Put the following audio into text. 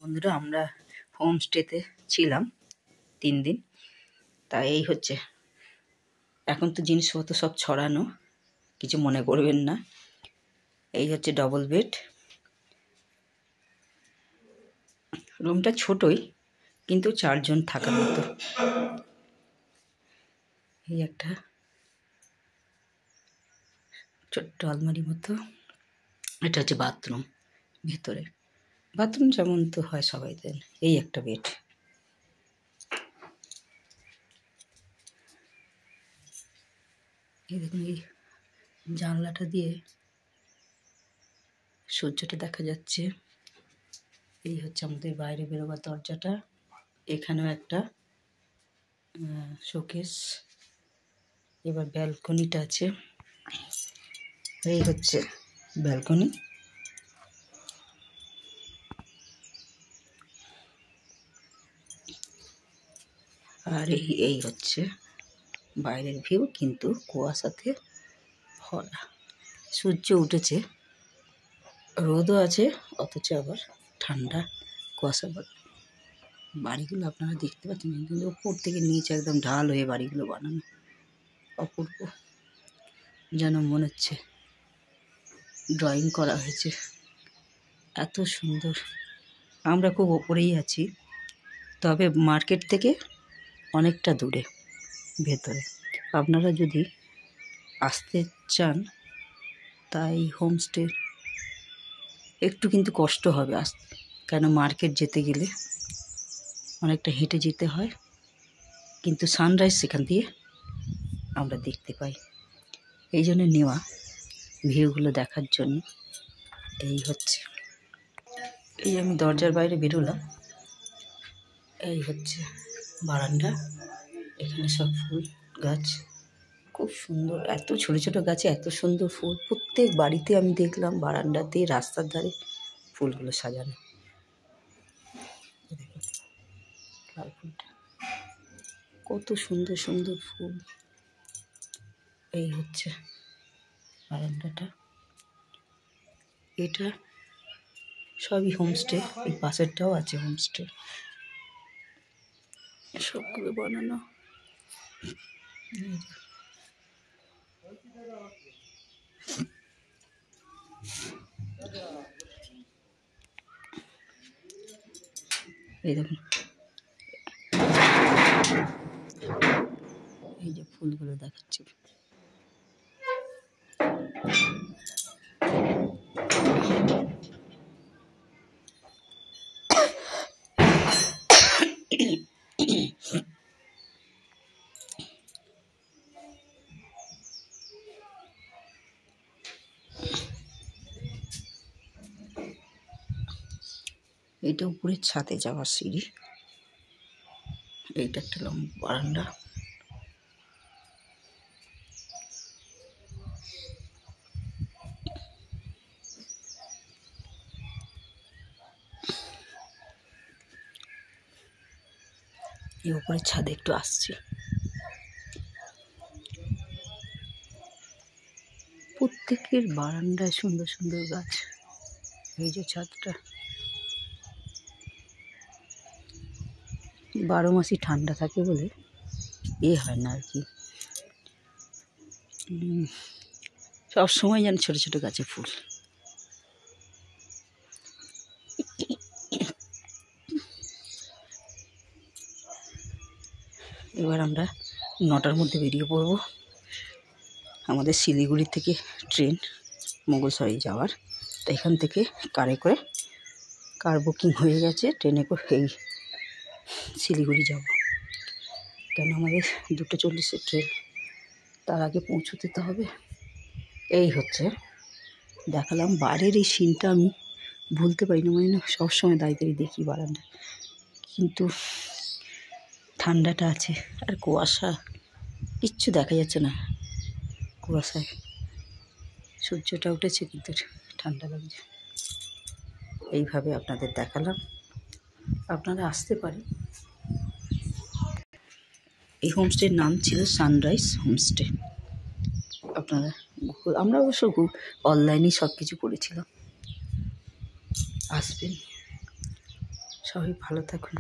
বন্ধুরা আমরা হোমস্টেতে ছিলাম 3 দিন। তাই এই হচ্ছে, এখন তো জিনিসপত্র সব ছড়ানো, কিছু মনে করবেন না। এই হচ্ছে ডবল বেড, রুমটা ছোটই কিন্তু 4 জন থাকার মতো। এই একটা ছোট্ট আলমারি মতো, এটা হচ্ছে বাথরুম। ভেতরে বাথরুম যেমন তো হয় সবাই দেন। এই একটা বেড, এই দেখুন, এই জানলাটা দিয়ে সূর্যটা দেখা যাচ্ছে। এই হচ্ছে আমাদের বাইরে বেরোবার দরজাটা। এখানেও একটা শোকেস। এবার ব্যালকনিটা আছে, এই হচ্ছে ব্যালকনি। আর এই হচ্ছে বাইরের ভিউ, কিন্তু কুয়াশাতে ভরা। সূর্য উঠেছে, রোদও আছে, অথচ আবার ঠান্ডা কুয়াশা। বাড়িগুলো আপনারা দেখতে পাচ্ছেন, কিন্তু উপর থেকে নিচে একদম ঢাল হয়ে বাড়িগুলো বানানো। অপূর্ব, যেন মনে হচ্ছে ড্রয়িং করা হয়েছে, এত সুন্দর। আমরা খুব ওপরেই আছি, তবে মার্কেট থেকে অনেকটা দূরে ভেতরে। আপনারা যদি আসতে চান, তাই হোমস্টে একটু কিন্তু কষ্ট হবে আসতে, কেন মার্কেট যেতে গেলে অনেকটা হেঁটে যেতে হয়, কিন্তু সানরাইজ সেখান দিয়ে আমরা দেখতে পাই। এই জন্য নেওয়া ভিউগুলো দেখার জন্য। এই হচ্ছে, এই আমি দরজার বাইরে বেরোলাম, এই হচ্ছে বারান্দা। এখানে সব ফুল গাছ, খুব সুন্দর। এত ছোট ছোট গাছে এত সুন্দর ফুল। প্রত্যেক বাড়িতে আমি দেখলাম বারান্দাতে, রাস্তার ধারে ফুলগুলো সাজানো। দেখুন লাল ফুলটা, কত সুন্দর সুন্দর ফুল। এই হচ্ছে বারান্দাটা। এটা সবই হোমস্টে, এই পাশেরটাও আছে হোমস্টে। সবগুলো বানানো। এই দেখুন, এই যে ফুলগুলো দেখাচ্ছি। এইটা উপরের ছাদে যাওয়ার সিঁড়ি। এইটা একটা লম্বা বারান্দা। এই উপরের ছাদে একটু আসছি। প্রত্যেকের বারান্দায় সুন্দর সুন্দর গাছ। এই যে ছাদটা, 12 মাসই ঠান্ডা থাকে বলে হয় না আর কি। সবসময় যেন ছোট ছোট গাছে ফুল। এবার আমরা 9টার মধ্যে বেরিয়ে পড়ব। আমাদের শিলিগুড়ি থেকে ট্রেন মুগলসরাই যাওয়ার। তো এখান থেকে কারে করে, কার বুকিং হয়ে গেছে, ট্রেনে করে এই শিলিগুড়ি যাব। কেন আমাদের 2:40 ট্রেন, তার আগে পৌঁছতে তো হবে। এই হচ্ছে, দেখালাম বাইরের এই সিনটা, আমি ভুলতে পারি না। মানে সবসময় দাঁড়িয়ে দাঁড়িয়ে দেখি বারান্দা, কিন্তু ঠান্ডাটা আছে আর কুয়াশা, কিচ্ছু দেখা যাচ্ছে না কুয়াশায়। সূর্যটা উঠেছে কিন্তু ঠান্ডা লাগছে। এইভাবে আপনাদের দেখালাম, আপনারা আসতে পারেন। এই হোমস্টের নাম ছিল সানরাইজ হোমস্টে। আপনারা, আমরা অবশ্য অনলাইনেই সব কিছু করেছিলাম। আসবেন। সবাই ভালো থাকুন।